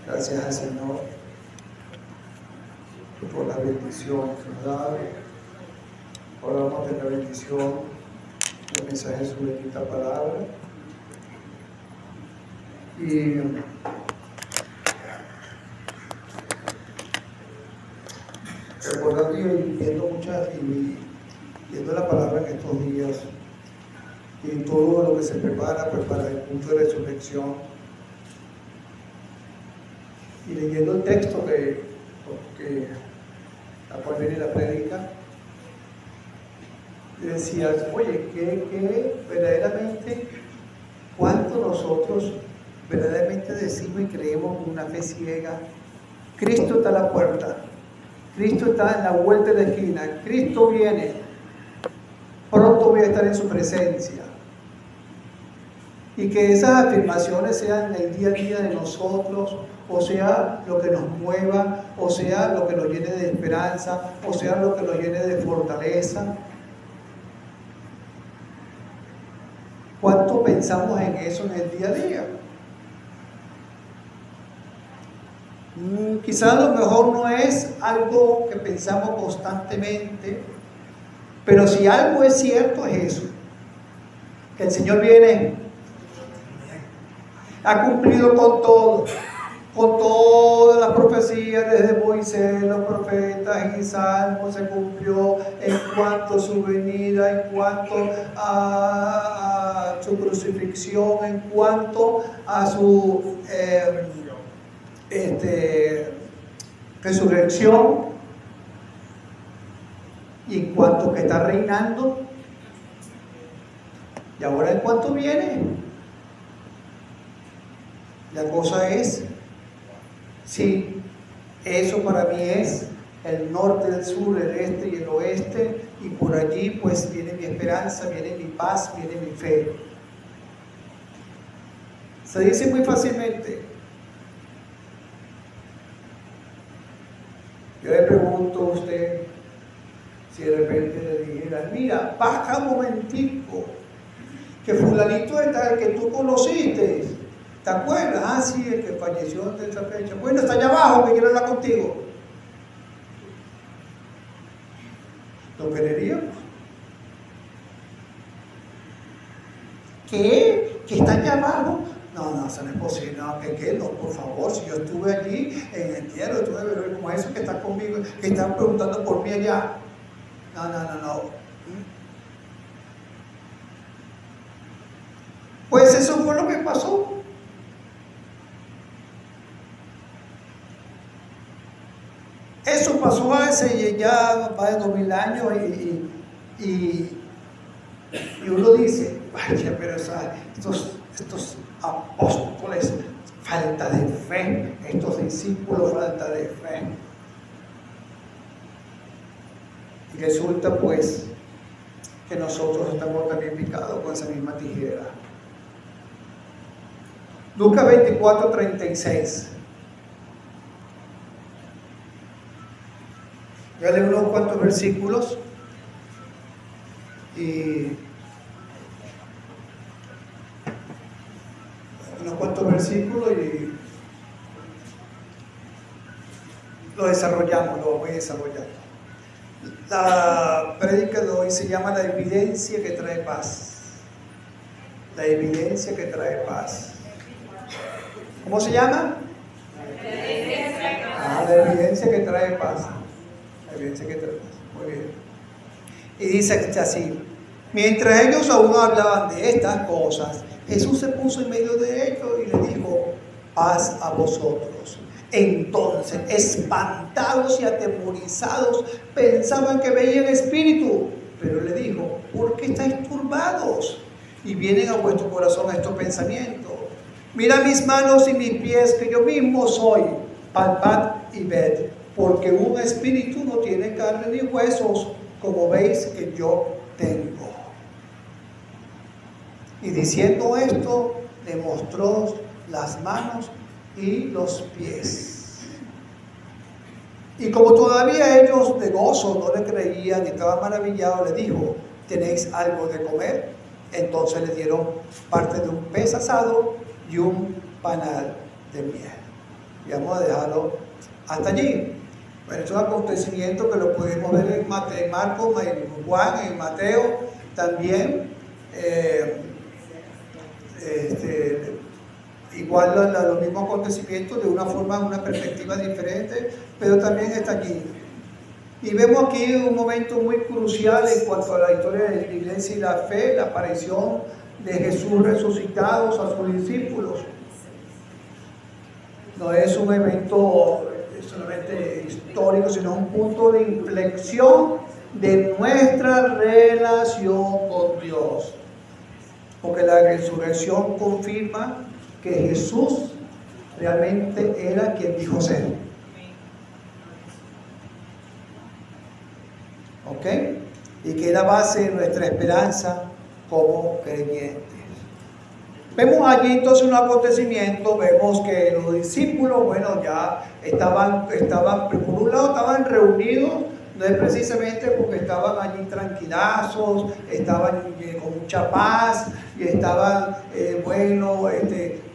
Gracias al Señor por la bendición que nos da. Ahora vamos a tener la bendición del mensaje de su bendita palabra. Y recordando y viendo la palabra en estos días y todo lo que se prepara pues, para el punto de resurrección, y leyendo el texto a cual viene la prédica, decía, oye, que verdaderamente, ¿cuánto nosotros verdaderamente decimos y creemos con una fe ciega? Cristo está a la puerta, Cristo está en la vuelta de la esquina, Cristo viene, pronto voy a estar en su presencia. Y que esas afirmaciones sean el día a día de nosotros, o sea, lo que nos mueva, o sea, lo que nos llene de esperanza, o sea, lo que nos llene de fortaleza. ¿Cuánto pensamos en eso en el día a día? Quizás a lo mejor no es algo que pensamos constantemente, pero si algo es cierto es eso, que el Señor viene, ha cumplido con todas las profecías desde Moisés, los profetas y Salmos, se cumplió en cuanto a su venida, en cuanto a su crucifixión, en cuanto a su resurrección, y en cuanto que está reinando. Y ahora en cuanto viene. La cosa es, sí, eso para mí es el norte, el sur, el este y el oeste, y por allí pues viene mi esperanza, viene mi paz, viene mi fe. Se dice muy fácilmente. Yo le pregunto a usted, si de repente le dijera, mira, baja un momentico, que fulanito de tal que tú conociste, ¿te acuerdas? Ah, sí, el que falleció de esa fecha. Bueno, está allá abajo, que quiero hablar contigo. ¿Lo quereríamos? ¿Qué? ¿Que está allá abajo? No, eso no es posible. No, no, por favor, si yo estuve allí en el entierro, estuve como esos que están conmigo, que están preguntando por mí allá. No. Pues eso fue lo que pasó. Eso pasó hace ya más de 2000 años y uno dice, vaya, pero estos apóstoles, falta de fe, estos discípulos, falta de fe. Y resulta pues que nosotros estamos también picados con esa misma tijera. Lucas 24:36. Voy a leer unos cuantos versículos y lo desarrollamos, lo voy a desarrollar. La prédica de hoy se llama La evidencia que trae paz. La evidencia que trae paz. ¿Cómo se llama? La evidencia que trae paz. La evidencia que trae paz. Muy bien. Y dice así: mientras ellos aún hablaban de estas cosas, Jesús se puso en medio de ellos y les dijo: paz a vosotros. Entonces, espantados y atemorizados, pensaban que veían espíritu, pero le dijo: ¿por qué estáis turbados? Y vienen a vuestro corazón estos pensamientos. Mira mis manos y mis pies, que yo mismo soy. Palpad y ved, porque un espíritu no tiene carne ni huesos, como veis que yo tengo. Y diciendo esto, le mostró las manos y los pies. Y como todavía ellos de gozo no le creían y estaban maravillados, le dijo: ¿tenéis algo de comer? Entonces le dieron parte de un pez asado y un panal de miel. Y vamos a dejarlo hasta allí. Bueno, es un acontecimiento que lo podemos ver en Marcos, en Juan, en Mateo también. Igual los mismos acontecimientos de una forma, una perspectiva diferente, pero también está allí. Y vemos aquí un momento muy crucial en cuanto a la historia de la iglesia y la fe, la aparición de Jesús resucitados a sus discípulos. No es un evento solamente histórico, sino un punto de inflexión de nuestra relación con Dios. Porque la resurrección confirma que Jesús realmente era quien dijo ser. ¿Ok? Y que es la base de nuestra esperanza como creyentes. Vemos allí entonces un acontecimiento, vemos que los discípulos, bueno, ya estaban, por un lado estaban reunidos, no es precisamente porque estaban allí tranquilazos, estaban con mucha paz y estaban, a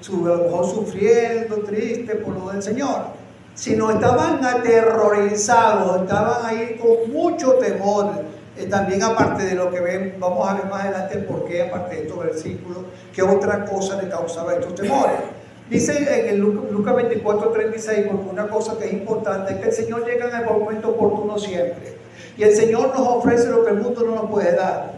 lo mejor sufriendo, tristes por lo del Señor, sino estaban aterrorizados, estaban ahí con mucho temor. También aparte de lo que ven, vamos a ver más adelante el porqué, aparte de estos versículos, que otra cosa le causaba estos temores. Dice en el Lucas 24:36, porque una cosa que es importante es que el Señor llega en el momento oportuno siempre. Y el Señor nos ofrece lo que el mundo no nos puede dar.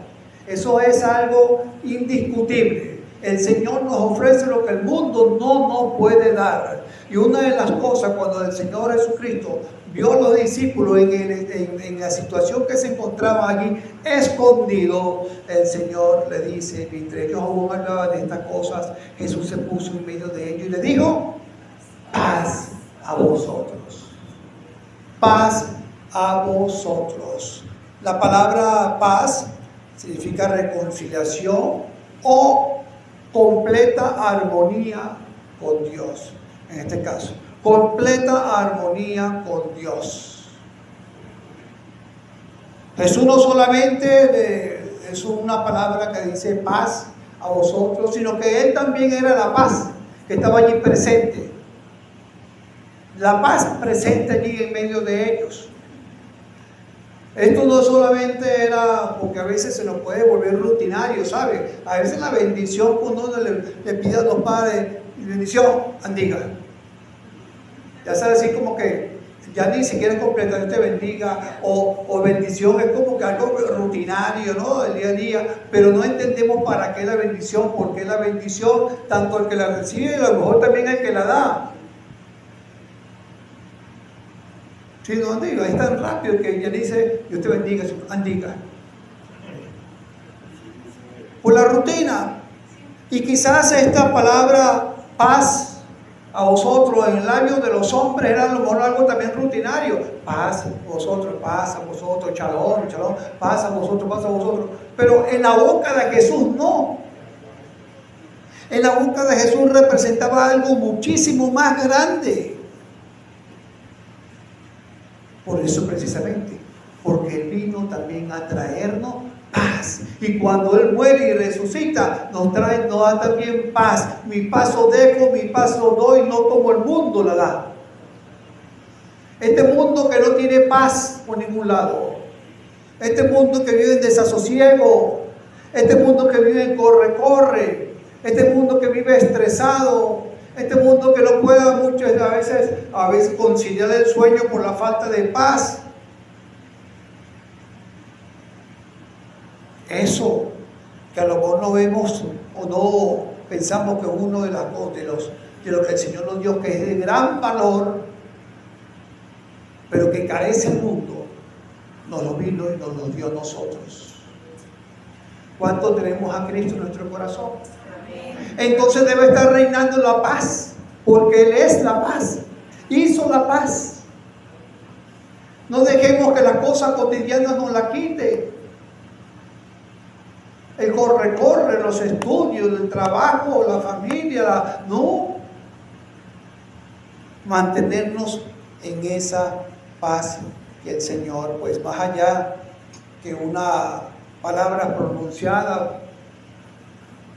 Eso es algo indiscutible. El Señor nos ofrece lo que el mundo no nos puede dar. Y una de las cosas, cuando el Señor Jesucristo vio a los discípulos en la situación que se encontraban allí escondido, el Señor le dice, mientras ellos aún hablaban de estas cosas, Jesús se puso en medio de ellos y le dijo: paz a vosotros. Paz a vosotros. La palabra paz significa reconciliación o completa armonía con Dios. En este caso, completa armonía con Dios. Jesús no solamente es una palabra que dice paz a vosotros, sino que Él también era la paz que estaba allí presente. La paz presente allí en medio de ellos. Esto no solamente era porque a veces se nos puede volver rutinario, ¿sabe? A veces la bendición, cuando uno le pide a los padres, bendición, andiga. Ya sabes, así como que ya ni siquiera completamente bendiga o bendición, es como que algo rutinario, ¿no? Del día a día, pero no entendemos para qué la bendición, por qué la bendición, tanto el que la recibe y a lo mejor también el que la da. Sí, no andiga, es tan rápido que ya dice, Dios te bendiga, andiga. Por la rutina. Y quizás esta palabra paz a vosotros en el labio de los hombres era a lo mejor algo también rutinario. Paz a vosotros, shalom, shalom, paz a vosotros. Pero en la boca de Jesús no. En la boca de Jesús representaba algo muchísimo más grande. Por eso precisamente, porque Él vino también a traernos paz. Y cuando Él muere y resucita, nos da también paz. Mi paz os dejo, mi paz os doy, no como el mundo la da. Este mundo que no tiene paz por ningún lado. Este mundo que vive en desasosiego. Este mundo que vive en corre. Este mundo que vive estresado. Este mundo que no puede a veces conciliar el sueño por la falta de paz. Eso que a lo mejor no vemos o no pensamos que uno de lo que el Señor nos dio, que es de gran valor, pero que carece el mundo, nos lo vino y nos lo dio a nosotros. ¿Cuánto tenemos a Cristo en nuestro corazón? Entonces debe estar reinando la paz, porque Él es la paz, hizo la paz. No dejemos que las cosas cotidianas nos la quiten. El corre, los estudios, el trabajo, la familia, no. Mantenernos en esa paz que el Señor, pues más allá que una palabra pronunciada,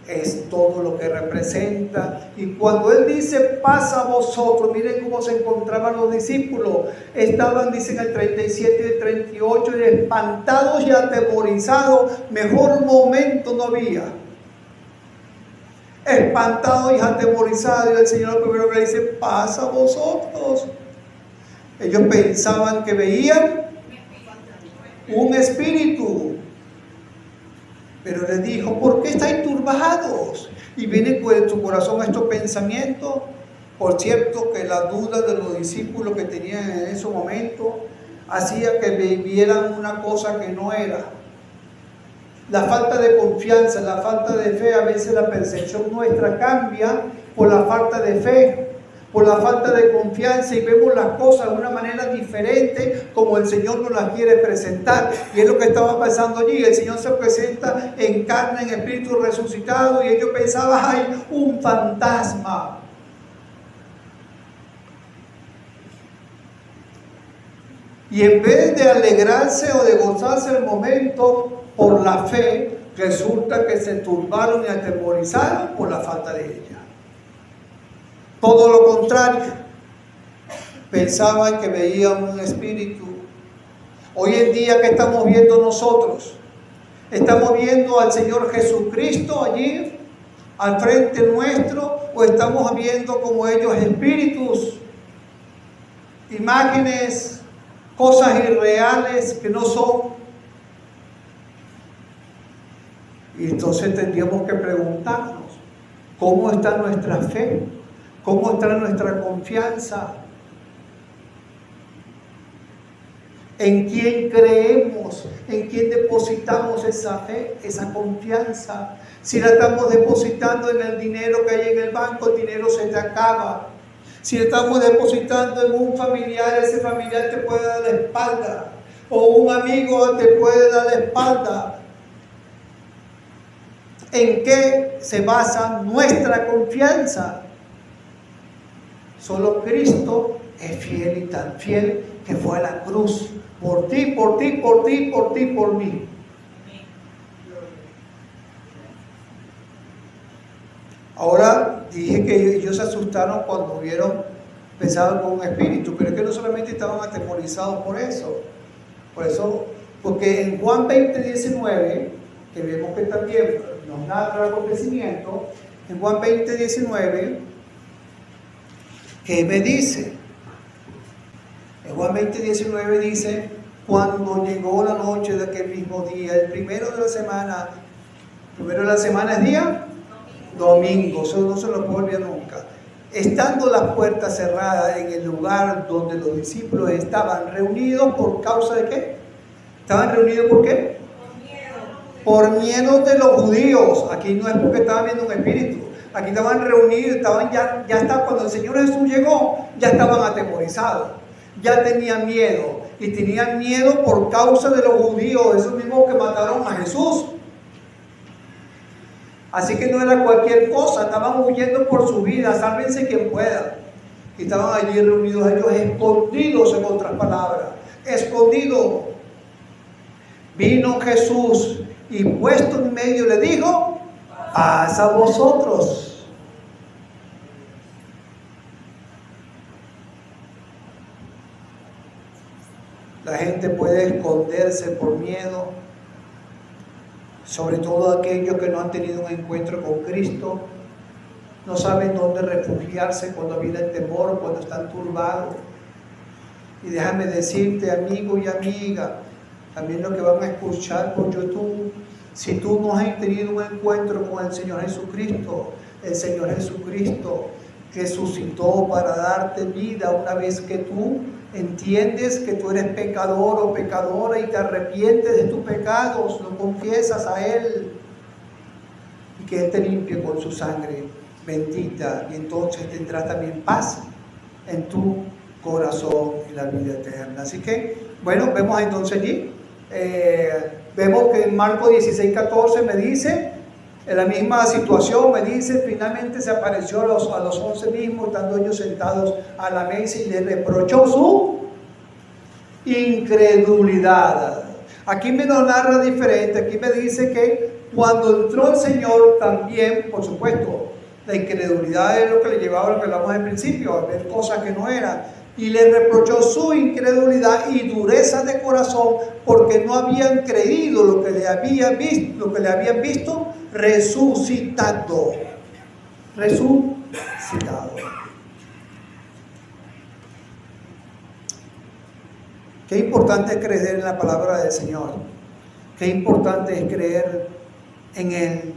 es todo lo que representa. Y cuando Él dice paz a vosotros, miren cómo se encontraban los discípulos. Estaban, dicen el 37 y el 38, espantados y atemorizados. Mejor momento no había. Espantados y atemorizados. Y el Señor primero que le dice paz a vosotros. Ellos pensaban que veían un espíritu. Pero les dijo, ¿por qué estáis turbados? Y vienen en tu corazón estos pensamientos. Por cierto, que la duda de los discípulos que tenían en ese momento hacía que vivieran una cosa que no era. La falta de confianza, la falta de fe, a veces la percepción nuestra cambia por la falta de fe, por la falta de confianza, y vemos las cosas de una manera diferente como el Señor nos las quiere presentar. Y es lo que estaba pasando allí. El Señor se presenta en carne, en espíritu resucitado, y ellos pensaban, hay un fantasma. Y en vez de alegrarse o de gozarse el momento por la fe, resulta que se turbaron y atemorizaron por la falta de ella. Todo lo contrario, pensaban que veían un espíritu. Hoy en día, ¿qué estamos viendo nosotros? ¿Estamos viendo al Señor Jesucristo allí, al frente nuestro, o estamos viendo como ellos espíritus, imágenes, cosas irreales que no son? Y entonces tendríamos que preguntarnos, ¿cómo está nuestra fe? ¿Cómo está nuestra confianza? ¿En quién creemos? ¿En quién depositamos esa fe, esa confianza? Si la estamos depositando en el dinero que hay en el banco, el dinero se te acaba. Si la estamos depositando en un familiar, ese familiar te puede dar la espalda. O un amigo te puede dar la espalda. ¿En qué se basa nuestra confianza? Solo Cristo es fiel, y tan fiel que fue a la cruz por ti, por ti, por ti, por ti, por mí. Ahora dije que ellos se asustaron cuando pensaban con un espíritu, pero es que no solamente estaban atemorizados por eso, porque en Juan 20:19, que vemos que también nos narra el acontecimiento, en Juan 20:19, ¿qué me dice? En Juan 20:19 dice, cuando llegó la noche de aquel mismo día, el primero de la semana es día domingo, eso no se lo puedo olvidar nunca. Estando las puertas cerradas en el lugar donde los discípulos estaban reunidos, ¿por causa de qué? ¿Estaban reunidos por qué? Por miedo de los judíos. Aquí no es porque estaban viendo un espíritu. Aquí estaban reunidos, cuando el Señor Jesús llegó, ya estaban atemorizados, ya tenían miedo, y tenían miedo por causa de los judíos, esos mismos que mataron a Jesús. Así que no era cualquier cosa, estaban huyendo por su vida, sálvense quien pueda. Y estaban allí reunidos ellos, escondidos, en otras palabras, escondidos. Vino Jesús y puesto en medio le dijo, paz a vosotros. La gente puede esconderse por miedo, sobre todo aquellos que no han tenido un encuentro con Cristo, no saben dónde refugiarse cuando viene el temor, cuando están turbados. Y déjame decirte, amigo y amiga, también lo que van a escuchar por YouTube, si tú no has tenido un encuentro con el Señor Jesucristo resucitó para darte vida una vez que tú entiendes que tú eres pecador o pecadora y te arrepientes de tus pecados, lo confiesas a Él y que Él te limpie con su sangre bendita, y entonces tendrás también paz en tu corazón y la vida eterna. Así que, bueno, vemos entonces allí, vemos que en Marcos 16:14 me dice, en la misma situación me dice, finalmente se apareció a los 11 mismos, estando ellos sentados a la mesa, y les reprochó su incredulidad. Aquí me lo narra diferente, aquí me dice que cuando entró el Señor también, por supuesto, la incredulidad es lo que le llevaba a lo que hablamos al principio, a ver cosas que no eran. Y le reprochó su incredulidad y dureza de corazón porque no habían creído lo que le habían visto resucitado. Resucitado. Qué importante es creer en la palabra del Señor. Qué importante es creer en Él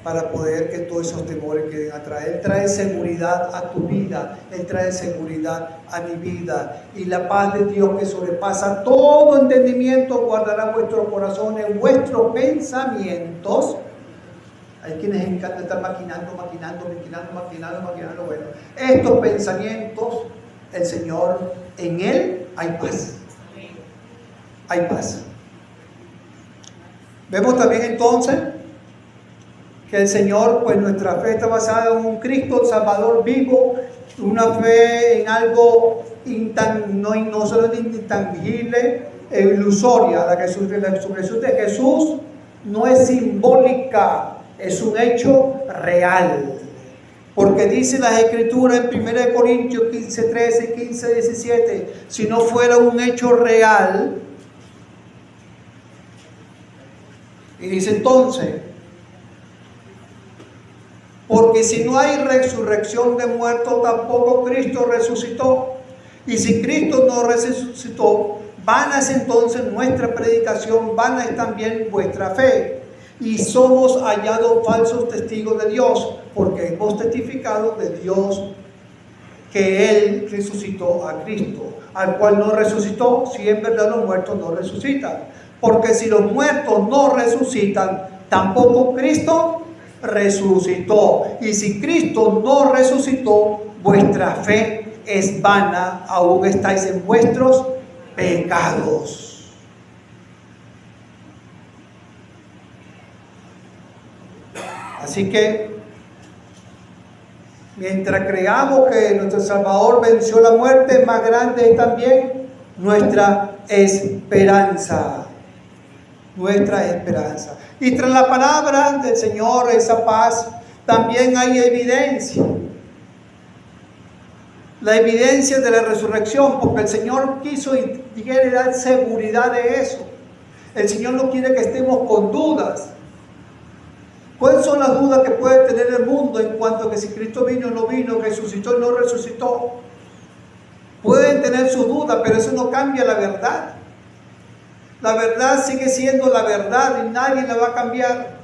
para poder que todos esos temores queden atrás. Él trae seguridad a tu vida, Él trae seguridad a mi vida. Y la paz de Dios que sobrepasa todo entendimiento guardará vuestros corazones, vuestros pensamientos. Hay quienes encantan estar maquinando. Bueno, estos pensamientos, el Señor, en Él hay paz. Hay paz. Vemos también entonces que el Señor, pues nuestra fe está basada en un Cristo Salvador vivo, una fe en algo no solo intangible e ilusoria. La resurrección de Jesús no es simbólica, es un hecho real. Porque dice las Escrituras en 1 Corintios 15, 13, 15, 17, si no fuera un hecho real, y dice entonces, porque si no hay resurrección de muertos, tampoco Cristo resucitó. Y si Cristo no resucitó, vana es entonces nuestra predicación, vana es también vuestra fe. Y somos hallados falsos testigos de Dios, porque hemos testificado de Dios que Él resucitó a Cristo, al cual no resucitó, si en verdad los muertos no resucitan. Porque si los muertos no resucitan, tampoco Cristo resucitó. Y si Cristo no resucitó, vuestra fe es vana, aún estáis en vuestros pecados. Así que, mientras creamos que nuestro Salvador venció la muerte, más grande es también nuestra esperanza. Nuestra esperanza. Y tras la palabra del Señor, esa paz, también hay evidencia. La evidencia de la resurrección, porque el Señor quiso y quiere dar seguridad de eso. El Señor no quiere que estemos con dudas. ¿Cuáles son las dudas que puede tener el mundo en cuanto a que si Cristo vino o no vino, resucitó o no resucitó? Pueden tener sus dudas, pero eso no cambia la verdad. La verdad sigue siendo la verdad y nadie la va a cambiar.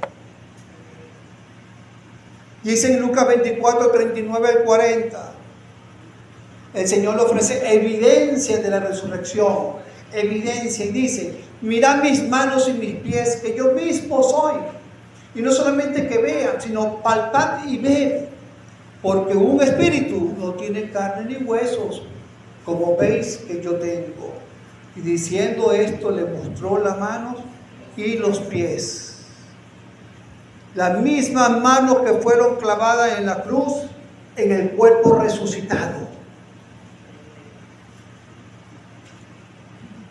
Dice en Lucas 24, 39 al 40. El Señor le ofrece evidencia de la resurrección. Evidencia y dice, mirad mis manos y mis pies, que yo mismo soy. Y no solamente que vean, sino palpad y ved. Porque un espíritu no tiene carne ni huesos, como veis que yo tengo. Y diciendo esto, le mostró las manos y los pies. Las mismas manos que fueron clavadas en la cruz, en el cuerpo resucitado.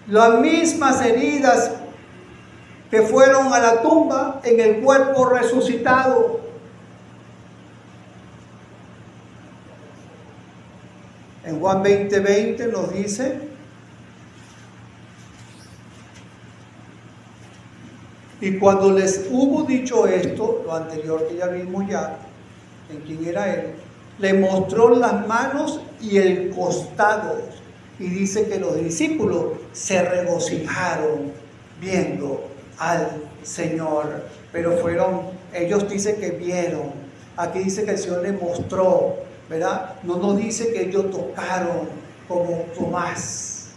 Las mismas heridas que fueron a la tumba, en el cuerpo resucitado. En Juan 20:20 nos dice, y cuando les hubo dicho esto, lo anterior que ya vimos ya, en quién era Él, le mostró las manos y el costado. Y dice que los discípulos se regocijaron viendo al Señor. Pero ellos dicen que vieron. Aquí dice que el Señor les mostró, ¿verdad? No nos dice que ellos tocaron como Tomás.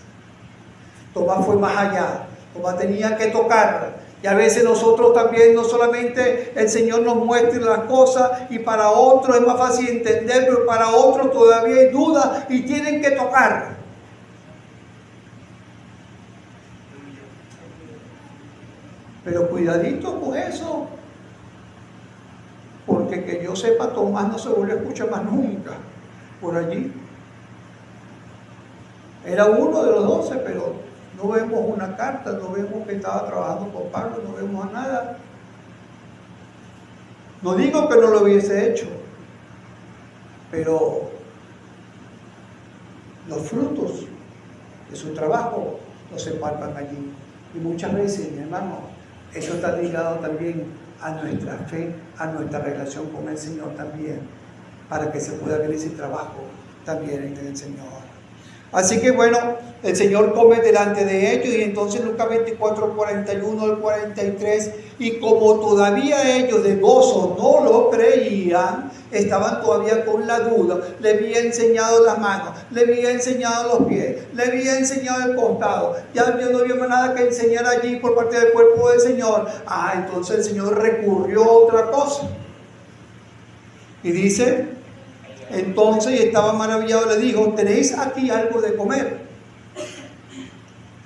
Tomás fue más allá. Tomás tenía que tocar. Y a veces nosotros también, no solamente el Señor nos muestra las cosas y para otros es más fácil entender, pero para otros todavía hay dudas y tienen que tocar. Pero cuidadito con eso, porque que yo sepa, Tomás no se volvió a escuchar más nunca por allí. Era uno de los 12, pero no vemos una carta, no vemos que estaba trabajando con Pablo, no vemos nada. No digo que no lo hubiese hecho, pero los frutos de su trabajo no se palpan allí. Y muchas veces, mi hermano, eso está ligado también a nuestra fe, a nuestra relación con el Señor también, para que se pueda ver ese trabajo también en el Señor. Así que bueno, el Señor come delante de ellos, y entonces Lucas 24, 41 al 43, y como todavía ellos de gozo no lo creían, estaban todavía con la duda, le había enseñado las manos, le había enseñado los pies, le había enseñado el costado, ya no había más nada que enseñar allí por parte del cuerpo del Señor. Entonces el Señor recurrió a otra cosa, y dice: entonces, y estaba maravillado, le dijo: ¿tenéis aquí algo de comer?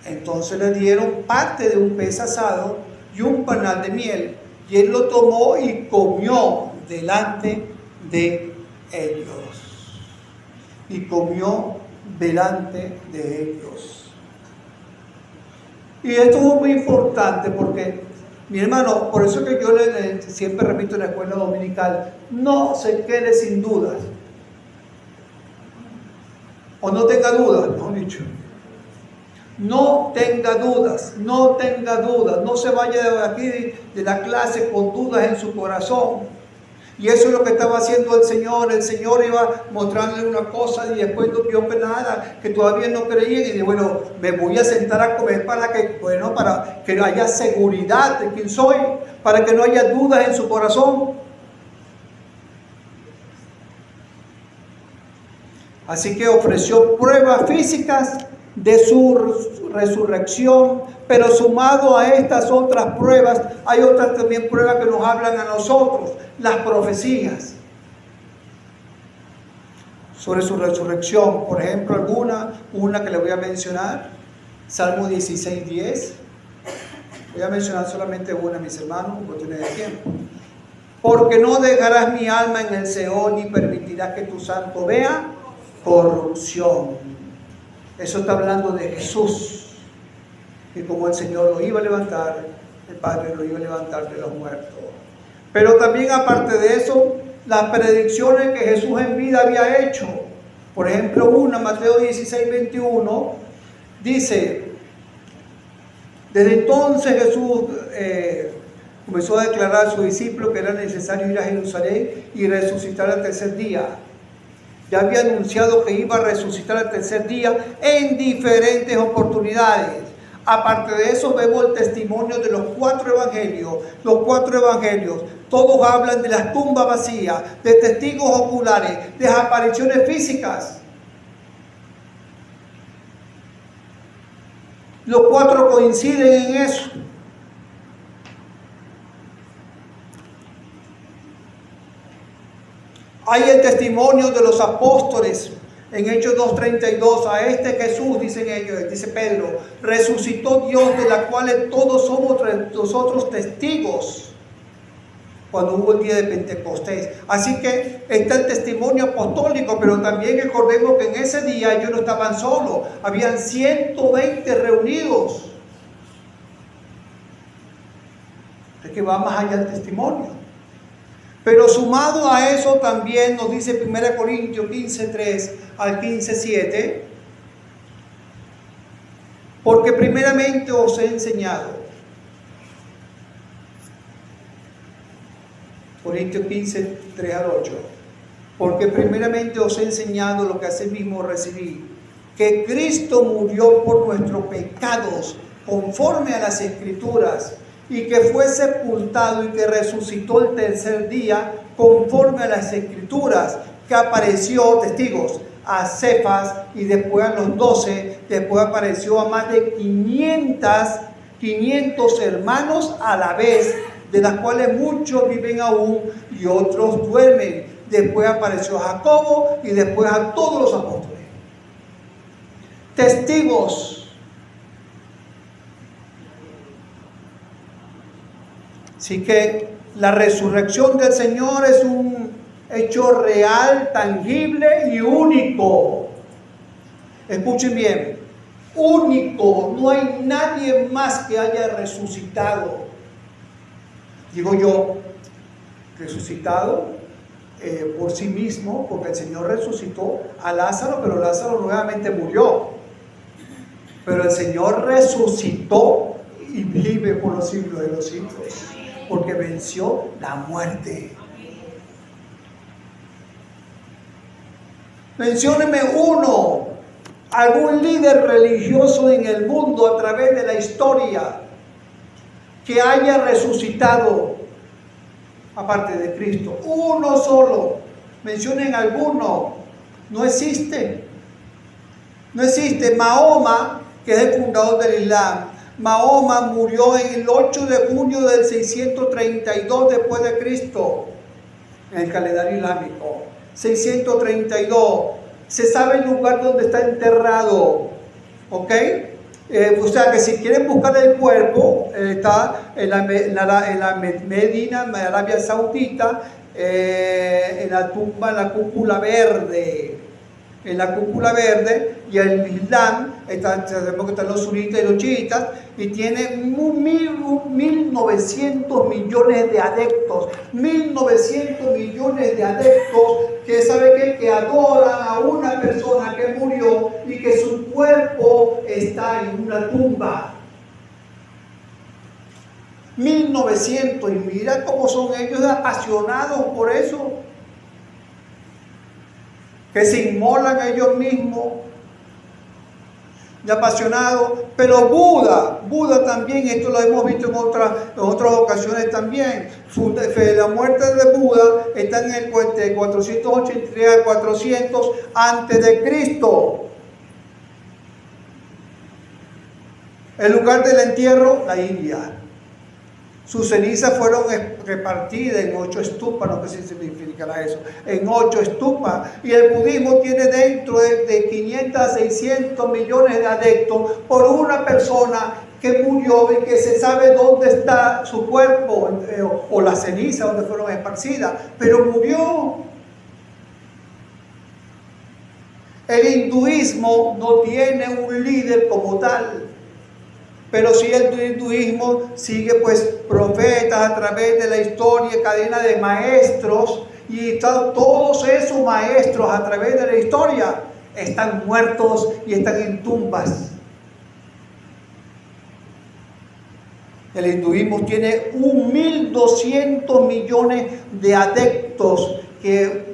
Entonces le dieron parte de un pez asado y un panal de miel, y él lo tomó y comió delante de ellos. Y comió delante de ellos. Y esto es muy importante porque, mi hermano, por eso que yo siempre repito en la escuela dominical: no se quede sin dudas. O no tenga dudas, mejor dicho. No tenga dudas, no tenga dudas. No se vaya de aquí de la clase con dudas en su corazón. Y eso es lo que estaba haciendo el Señor. El Señor iba mostrándole una cosa y después no vio que nada, que todavía no creían. Y dijo: bueno, me voy a sentar a comer para que haya seguridad de quién soy, para que no haya dudas en su corazón. Así que ofreció pruebas físicas de su resurrección, pero sumado a estas otras pruebas, hay otras también pruebas que nos hablan a nosotros, las profecías sobre su resurrección. Por ejemplo, una que le voy a mencionar, Salmo 16:10. Voy a mencionar solamente una, mis hermanos, por cuestión de tiempo. Porque no dejarás mi alma en el Seol, ni permitirás que tu santo vea corrupción. Eso está hablando de Jesús, y como el Señor lo iba a levantar, el Padre lo iba a levantar de los muertos. Pero también, aparte de eso, las predicciones que Jesús en vida había hecho. Por ejemplo, Mateo 16:21 dice: desde entonces Jesús comenzó a declarar a sus discípulos que era necesario ir a Jerusalén y resucitar al tercer día. Ya había anunciado que iba a resucitar al tercer día en diferentes oportunidades. Aparte de eso, vemos el testimonio de los cuatro evangelios. Los cuatro evangelios, todos hablan de las tumbas vacías, de testigos oculares, de apariciones físicas. Los cuatro coinciden en eso. Hay el testimonio de los apóstoles en Hechos 2:32. A este Jesús, dicen ellos, dice Pedro, resucitó Dios, de la cual todos somos nosotros testigos cuando hubo el día de Pentecostés. Así que está el testimonio apostólico, pero también recordemos que en ese día ellos no estaban solos, habían 120 reunidos. Es que va más allá el testimonio. Pero sumado a eso también nos dice 1 Corintios 15:3 al 15:7, porque primeramente os he enseñado. Corintios 15:3 al 8. Porque primeramente os he enseñado lo que asimismo recibí, que Cristo murió por nuestros pecados conforme a las Escrituras, y que fue sepultado y que resucitó el tercer día conforme a las Escrituras, que apareció, testigos, a Cefas y después a los 12, después apareció a más de 500 hermanos a la vez, de las cuales muchos viven aún y otros duermen. Después apareció a Jacobo y después a todos los apóstoles. Testigos. Así que la resurrección del Señor es un hecho real, tangible y único. Escuchen bien, único. No hay nadie más que haya resucitado. Digo yo, resucitado por sí mismo, porque el Señor resucitó a Lázaro, pero Lázaro nuevamente murió. Pero el Señor resucitó y vive por los siglos de los siglos, porque venció la muerte. Mencióneme uno, algún líder religioso en el mundo a través de la historia que haya resucitado aparte de Cristo. Uno solo. Mencionen alguno. No existe. No existe. Mahoma, que es el fundador del Islam. Mahoma murió en el 8 de junio del 632 después de Cristo, en el calendario islámico. 632. Se sabe el lugar donde está enterrado. ¿Ok? O sea que si quieren buscar el cuerpo, está en la Medina, en Arabia Saudita, en la tumba, en la cúpula verde. En la cúpula verde, y el Islam, sabemos que están los sunitas y los chiitas, y tiene 1.900 millones de adeptos. 1.900 millones de adeptos que sabe que adoran a una persona que murió y que su cuerpo está en una tumba. 1.900, y mira cómo son ellos apasionados por eso, que se inmolan a ellos mismos, y apasionados. Pero Buda también, esto lo hemos visto en otras ocasiones también. La muerte de Buda está en el 483 a 400 antes de Cristo. El lugar del entierro, la India. Sus cenizas fueron repartidas en 8 estupas, no sé si significará eso, en 8 estupas. Y el budismo tiene dentro de 500 a 600 millones de adeptos por una persona que murió y que se sabe dónde está su cuerpo, o las cenizas donde fueron esparcidas, pero murió. El hinduismo no tiene un líder como tal. Pero sí, el hinduismo sigue pues profetas a través de la historia, cadena de maestros, y todos esos maestros a través de la historia están muertos y están en tumbas. El hinduismo tiene 1.200 millones de adeptos que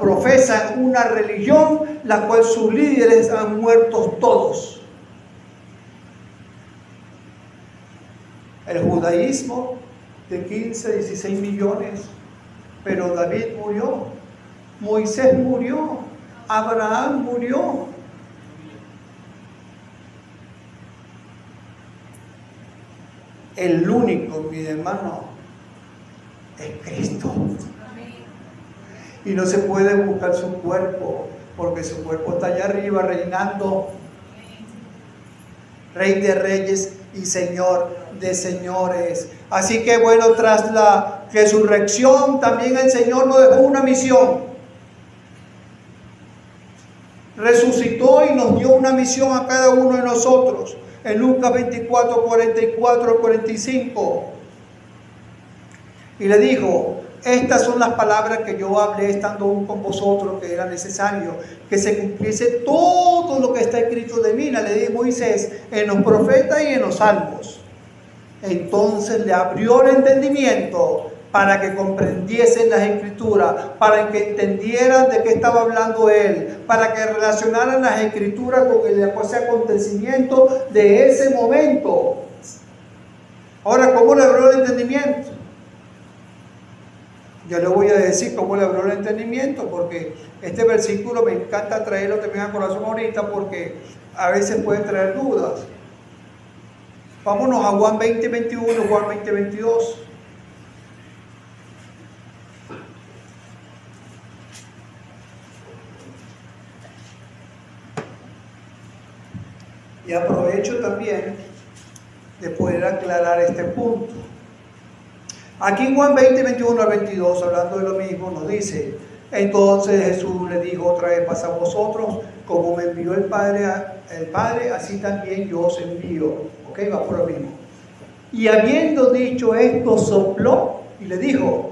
profesan una religión, la cual sus líderes han muerto todos. El judaísmo de 15 a 16 millones, pero David murió, Moisés murió, Abraham murió. El único, mi hermano, es Cristo. Y no se puede buscar su cuerpo, porque su cuerpo está allá arriba reinando, Rey de reyes y Señor de señores. Así que bueno, tras la resurrección también el Señor nos dejó una misión. Resucitó y nos dio una misión a cada uno de nosotros. En Lucas 24, 44, 45. Y le dijo: estas son las palabras que yo hablé estando aún con vosotros, que era necesario que se cumpliese todo lo que está escrito de mí, le dijo Moisés, en los profetas y en los salmos. Entonces le abrió el entendimiento para que comprendiesen las escrituras, para que entendieran de qué estaba hablando él, para que relacionaran las escrituras con el acontecimiento de ese momento. Ahora, ¿cómo le abrió el entendimiento? Yo le voy a decir cómo le abrió el entendimiento, porque este versículo me encanta traerlo también a corazón ahorita, porque a veces puede traer dudas. Vámonos a Juan 20, 21, Juan 20, 22. Y aprovecho también de poder aclarar este punto. Aquí en Juan 20, 21 al 22, hablando de lo mismo, nos dice: entonces Jesús le dijo otra vez más a vosotros, como me envió el Padre, así también yo os envío. Ok, va por lo mismo. Y habiendo dicho esto, sopló y le dijo: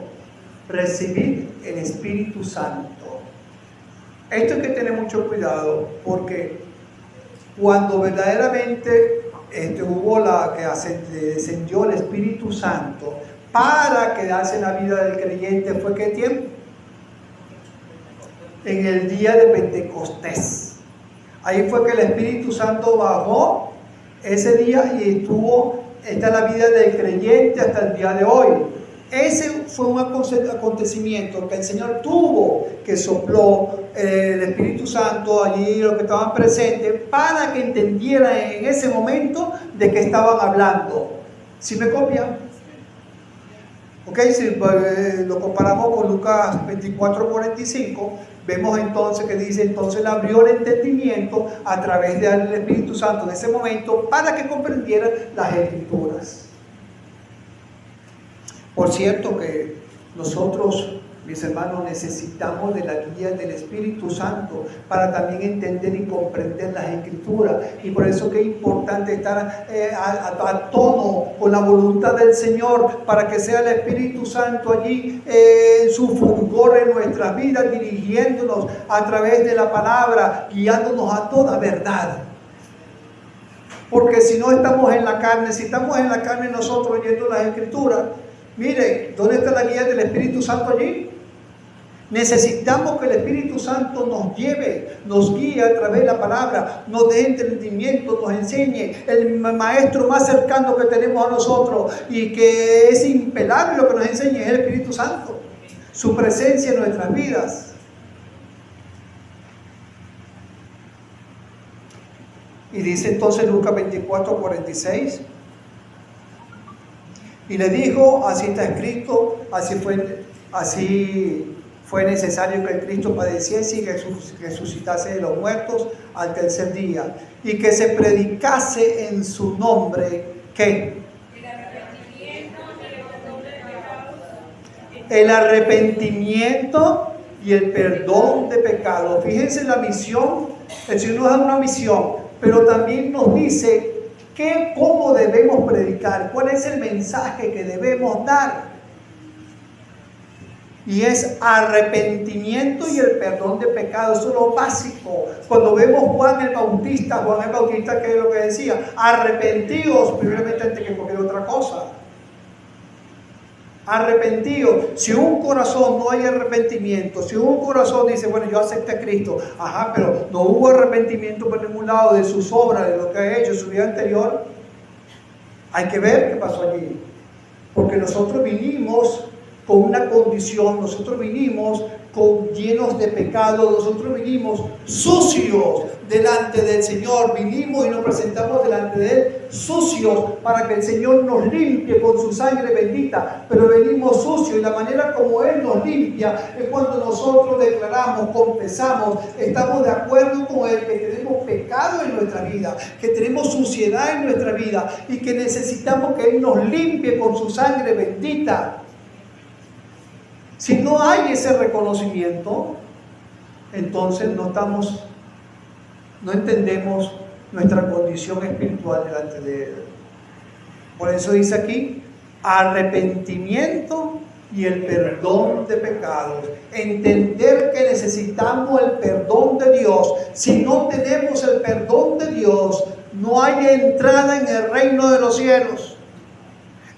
recibid el Espíritu Santo. Esto hay que tener mucho cuidado, porque cuando verdaderamente hubo descendió el Espíritu Santo para quedarse en la vida del creyente, ¿fue qué tiempo? En el día de Pentecostés. Ahí fue que el Espíritu Santo bajó ese día y está en la vida del creyente hasta el día de hoy. Ese fue un acontecimiento que el Señor tuvo, que sopló el Espíritu Santo allí, los que estaban presentes, para que entendieran en ese momento de qué estaban hablando. ¿Sí me copian? Ok, si lo comparamos con Lucas 24:45, vemos entonces que dice, entonces le abrió el entendimiento a través del Espíritu Santo en ese momento para que comprendieran las Escrituras. Por cierto que nosotros, mis hermanos, necesitamos de la guía del Espíritu Santo para también entender y comprender las Escrituras. Y por eso que es importante estar a tono con la voluntad del Señor, para que sea el Espíritu Santo allí en su fulgor en nuestras vidas, dirigiéndonos a través de la palabra, guiándonos a toda verdad. Porque si no estamos en la carne, si estamos en la carne nosotros oyendo las Escrituras, mire, ¿dónde está la guía del Espíritu Santo allí? Necesitamos que el Espíritu Santo nos lleve, nos guíe a través de la palabra, nos dé entendimiento, nos enseñe. El maestro más cercano que tenemos a nosotros y que es impelable lo que nos enseña es el Espíritu Santo, su presencia en nuestras vidas. Y dice entonces Lucas 24:46. Y le dijo, así está escrito, así fue necesario que el Cristo padeciese y que resucitase de los muertos al tercer día, y que se predicase en su nombre, ¿qué? El arrepentimiento y el perdón de pecados. Fíjense la misión, el Señor nos da una misión, pero también nos dice cómo debemos predicar, cuál es el mensaje que debemos dar. Y es arrepentimiento y el perdón de pecados. Eso es lo básico. Cuando vemos Juan el Bautista, ¿qué es lo que decía? Arrepentidos, primeramente antes que cualquier otra cosa. Arrepentidos. Si un corazón no hay arrepentimiento, si un corazón dice, bueno, yo acepté a Cristo, pero no hubo arrepentimiento por ningún lado de sus obras, de lo que ha hecho en su vida anterior, hay que ver qué pasó allí. Porque nosotros vinimos con una condición, nosotros vinimos llenos de pecado, nosotros vinimos sucios delante del Señor, vinimos y nos presentamos delante de Él sucios para que el Señor nos limpie con su sangre bendita, pero venimos sucios, y la manera como Él nos limpia es cuando nosotros declaramos, confesamos, estamos de acuerdo con Él, que tenemos pecado en nuestra vida, que tenemos suciedad en nuestra vida y que necesitamos que Él nos limpie con su sangre bendita. Si no hay ese reconocimiento, entonces no entendemos nuestra condición espiritual delante de Él. Por eso dice aquí, arrepentimiento y el perdón de pecados. Entender que necesitamos el perdón de Dios. Si no tenemos el perdón de Dios, no hay entrada en el reino de los cielos.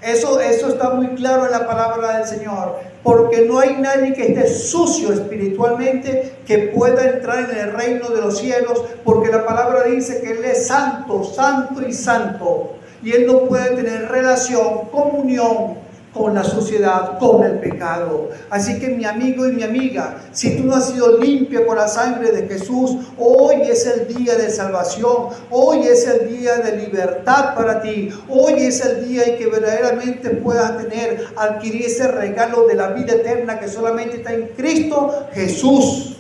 Eso está muy claro en la palabra del Señor, porque no hay nadie que esté sucio espiritualmente que pueda entrar en el reino de los cielos, porque la palabra dice que Él es santo, santo y santo, y Él no puede tener relación, comunión con la suciedad, con el pecado. Así que mi amigo y mi amiga, si tú no has sido limpio con la sangre de Jesús, hoy es el día de salvación, hoy es el día de libertad para ti, hoy es el día en que verdaderamente puedas adquirir ese regalo de la vida eterna que solamente está en Cristo Jesús.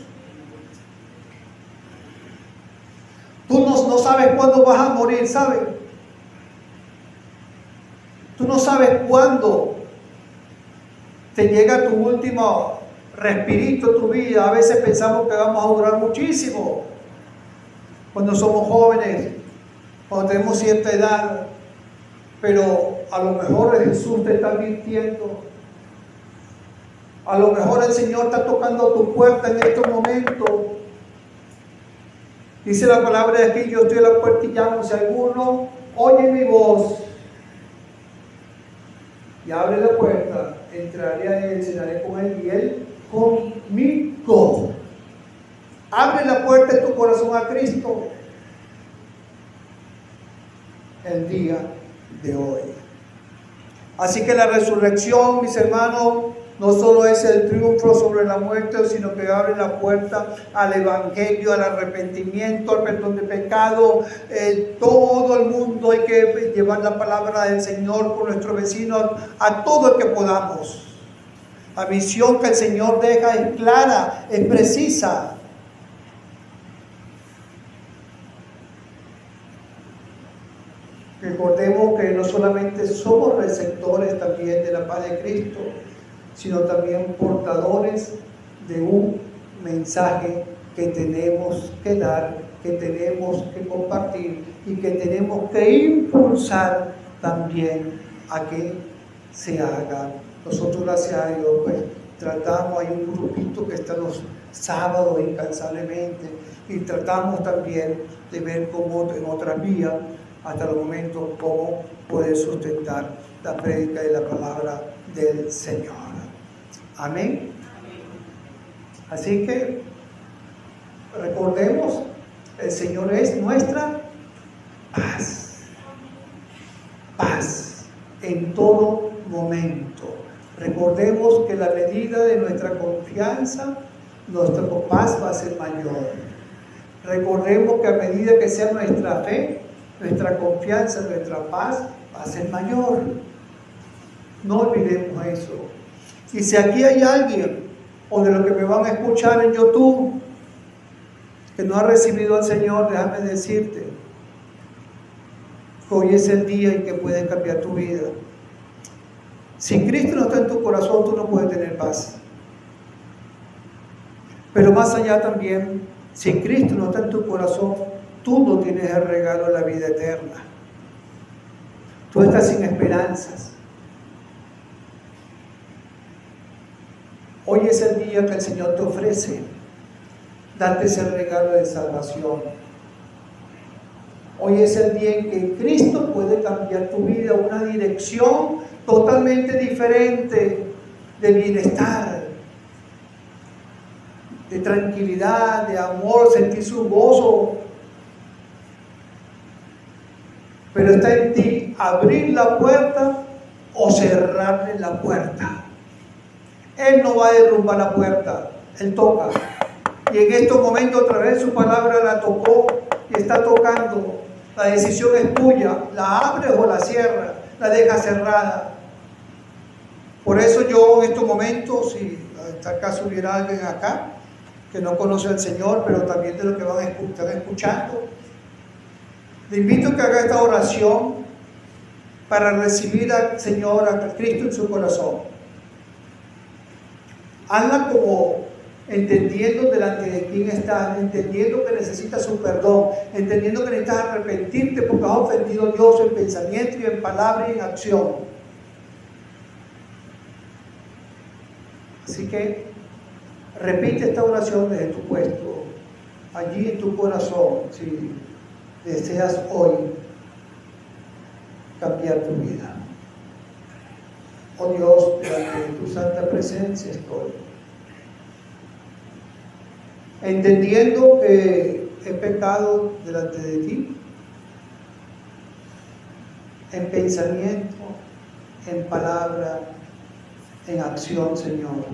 Tú no sabes cuándo vas a morir, ¿sabes? Tú no sabes cuándo te llega tu último respirito en tu vida. A veces pensamos que vamos a durar muchísimo cuando somos jóvenes, cuando tenemos cierta edad, pero a lo mejor Jesús te está advirtiendo A lo mejor el Señor está tocando tu puerta en estos momentos. Dice la palabra de aquí: yo estoy a la puerta y llamo. Si alguno oye mi voz y abre la puerta, entraré a él, cenaré con él y él conmigo. Abre la puerta de tu corazón a Cristo el día de hoy. Así que la resurrección, mis hermanos, no solo es el triunfo sobre la muerte, sino que abre la puerta al evangelio, al arrepentimiento, al perdón de pecado. Todo el mundo hay que llevar la palabra del Señor por nuestro vecino, a todo el que podamos. La visión que el Señor deja es clara, es precisa. Recordemos que no solamente somos receptores también de la paz de Cristo, sino también portadores de un mensaje que tenemos que dar, que tenemos que compartir y que tenemos que impulsar también a que se haga. Nosotros, gracias a Dios, pues tratamos, hay un grupito que está los sábados incansablemente, y tratamos también de ver cómo en otras vías, hasta el momento, cómo poder sustentar la prédica de la palabra del Señor. Amén. Así que recordemos, el Señor es nuestra paz. Paz en todo momento. Recordemos que la medida de nuestra confianza, nuestra paz va a ser mayor. Recordemos que a medida que sea nuestra fe, nuestra confianza, nuestra paz va a ser mayor. No olvidemos eso. Y si aquí hay alguien, o de los que me van a escuchar en YouTube, que no ha recibido al Señor, déjame decirte que hoy es el día en que puedes cambiar tu vida. Si Cristo no está en tu corazón, tú no puedes tener paz. Pero más allá también, si Cristo no está en tu corazón, tú no tienes el regalo de la vida eterna. Tú estás sin esperanzas. Hoy es el día que el Señor te ofrece darte ese regalo de salvación. Hoy es el día en que Cristo puede cambiar tu vida a una dirección totalmente diferente de bienestar, de tranquilidad, de amor, sentir su gozo. Pero está en ti abrir la puerta o cerrarle la puerta. Él no va a derrumbar la puerta, Él toca. Y en estos momentos otra vez su palabra la tocó y está tocando. La decisión es tuya, la abres o la cierras, la dejas cerrada. Por eso yo en estos momentos, si acaso hubiera alguien acá que no conoce al Señor, pero también de los que van a estar escuchando, le invito a que haga esta oración para recibir al Señor, a Cristo en su corazón. Hazla como entendiendo delante de quién estás, entendiendo que necesitas su perdón, entendiendo que necesitas arrepentirte porque has ofendido a Dios en pensamiento y en palabra y en acción. Así que repite esta oración desde tu puesto, allí en tu corazón, si deseas hoy cambiar tu vida. Oh Dios, delante de tu santa presencia estoy, entendiendo que he pecado delante de ti, en pensamiento, en palabra, en acción, Señor,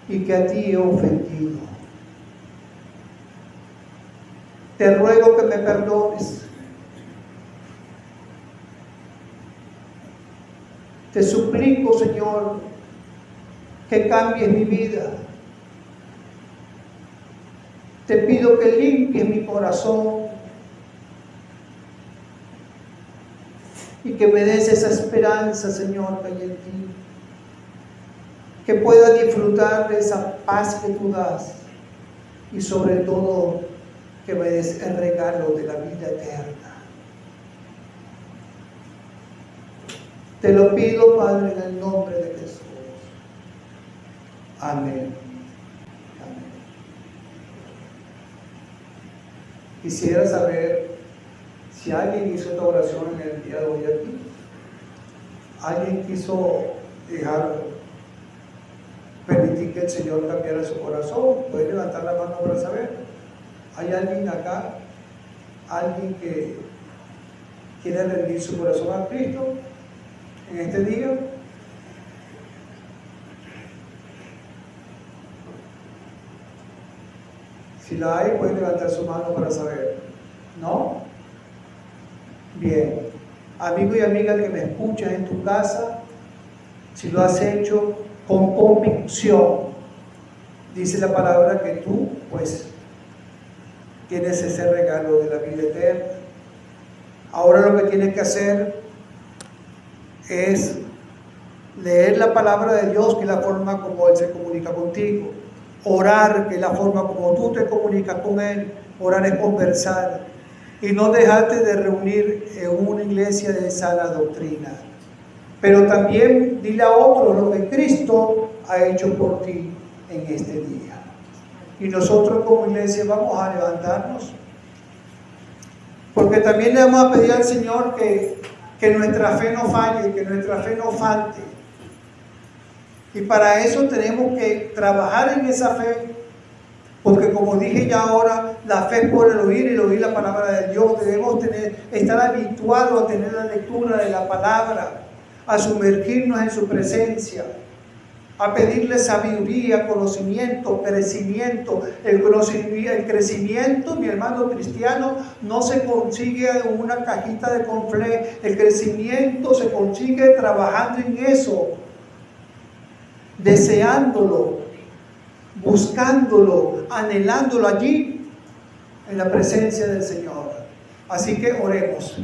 y que a ti he ofendido. Te ruego que me perdones. Te suplico, Señor, que cambies mi vida. Te pido que limpies mi corazón y que me des esa esperanza, Señor, que hay en ti. Que pueda disfrutar de esa paz que tú das y sobre todo que me des el regalo de la vida eterna. Te lo pido, Padre, en el nombre de Jesús. Amén. Amén. Quisiera saber si alguien hizo esta oración en el día de hoy aquí. Alguien quiso permitir que el Señor cambiara su corazón. Puede levantar la mano para saber. ¿Hay alguien acá? ¿Alguien que quiere rendir su corazón a Cristo en este día? Si la hay, puede levantar su mano para saber. ¿No? Bien. Amigo y amiga que me escuchas en tu casa, si lo has hecho con convicción, dice la palabra que tú, pues, tienes ese regalo de la vida eterna. Ahora lo que tienes que hacer es leer la palabra de Dios, que es la forma como Él se comunica contigo. Orar, que es la forma como tú te comunicas con Él. Orar es conversar. Y no dejarte de reunir en una iglesia de sana doctrina. Pero también dile a otros lo que Cristo ha hecho por ti en este día. Y nosotros como iglesia vamos a levantarnos. Porque también le vamos a pedir al Señor que nuestra fe no falle, que nuestra fe no falte. Y para eso tenemos que trabajar en esa fe, porque como dije ya ahora, la fe es por el oír y el oír la palabra de Dios. Debemos estar habituados a tener la lectura de la palabra, a sumergirnos en su presencia, a pedirle sabiduría, conocimiento, crecimiento. El crecimiento, mi hermano cristiano, no se consigue en una cajita de conflé. El crecimiento se consigue trabajando en eso, deseándolo, buscándolo, anhelándolo allí en la presencia del Señor. Así que oremos.